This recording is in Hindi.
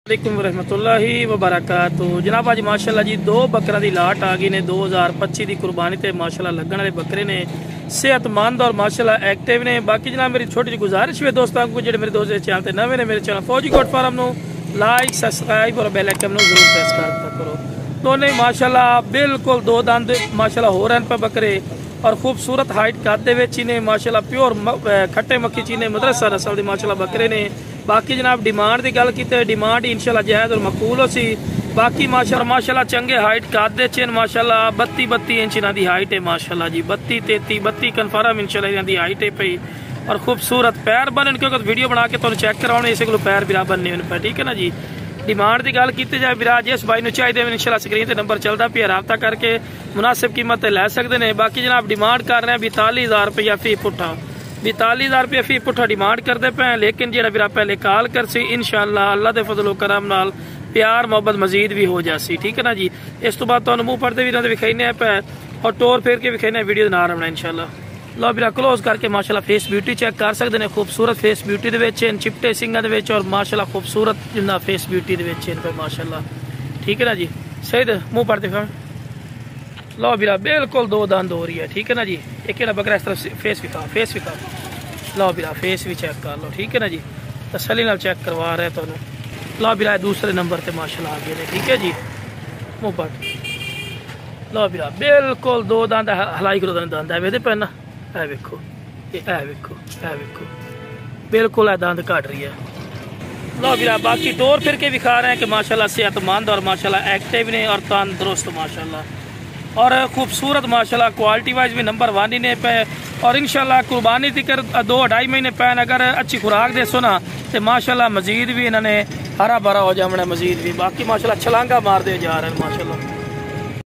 वालेकुम रहमतुल्लाहि व बरकातुहू। जनाब अज माशाअल्लाह जी दो बकरा की लाट आ गई ने 2025 की कुर्बानी ते माशाअल्लाह लगन वाले बकरे ने सेहतमंद और माशाअल्लाह एक्टिव ने। बाकी जनाब मेरी छोटी जी गुजारिश है दोस्तों को जो मेरे दोस्त चैनल पर नवे ने मेरे चैनल फौजी कोट फार्म को लाइक सब्सक्राइब और बेल आइकन जरूर प्रेस करो। दोनों माशाअल्लाह बिल्कुल दो दंद माशाअल्लाह हो रहे हैं पे बकरे और खूबसूरत हाइट कद ने माशाअल्लाह प्योर खट्टे मक्खी चीने मदरसा नस्ल के माशाअल्लाह बकरे ने। बाकी जनाब डिमांड की गल की डिमांड इंशाल्लाह जायज़ और मकबूल हो सी। बाकी माशाअल्लाह चंगे हाइट कद चेन माशाअल्लाह 32 इंच इन्हों की हाइट है माशाअल्लाह जी 32 कन्फर्म इंशाल्लाह इन्हों की हाइट है पई और खूबसूरत पैर बन क्योंकि वीडियो बना के तुम चेक कराने इस को पैर बिरा बनने पे ठीक है ना जी। डिमांड की गल की जाए बिरा जिस भाई को चाहिए इंशाल्लाह स्क्रीन पर नंबर चलता पे रबता करके मुनासिब कीमत लै सकते हैं। बाकी जनाब डिमांड कर रहे हैं 42,000 रुपया फी पुट्ठा 42,000 रुपया फी पुट्ठा डिमांड करते पे। लेकिन जो बिरा पहले कॉल कर सी इंशाल्लाह अल्लाह के फजलो करम नाल प्यार मोहब्बत मजीद भी हो जासी ठीक है ना जी। इस तो बाद तुहानू मुँह पढ़ते भी विखाने पे और टोर फेर के विखाने वीडियो ना रखना इंशाल्लाह। लो बिरा क्लोज करके माशाअल्लाह फेस ब्यूटी चेक कर सकते हैं। खूबसूरत फेस ब्यूटी के चिपटे सिंगा और माशाअल्लाह खूबसूरत जिन्ना फेस ब्यूटी पे माशाअल्लाह ठीक है ना जी। सही मुँह पढ़ते फिर लो बिरा बिल्कुल दो दंद हो रही है ठीक है ना जी। एक बकरा इस तरह फेस विखा लो बिरा फेस भी चेक कर लो ठीक है ना जी। तसल्ली नाल चेक करवा रहे तो लो बिरा दूसरे नंबर पर माशाअल्लाह आ गए ठीक है जी। मुँह पढ़ लो बिरा बिल्कुल दो दंद हलाई करो दंद है वे पैन है वेखो बिल्कुल दंद घट रही है। लो बिरा बाकी टोर फिर के विखा रहे हैं कि माशाअल्लाह सेहतमंद और माशाअल्लाह एक्टिव ने और तंदुरुस्त माशाअल्लाह और खूबसूरत माशाअल्लाह क्वालिटी वाइज भी नंबर 1 ही ने पे और इंशाल्लाह कुर्बानी तिकर 2-2.5 महीने पैन अगर अच्छी खुराक देसो ना तो माशाअल्लाह मजीद भी इन्होंने हरा भरा हो जाना मजीद भी। बाकी माशाअल्लाह छलांगा मारते जा रहे हैं माशाअल्लाह।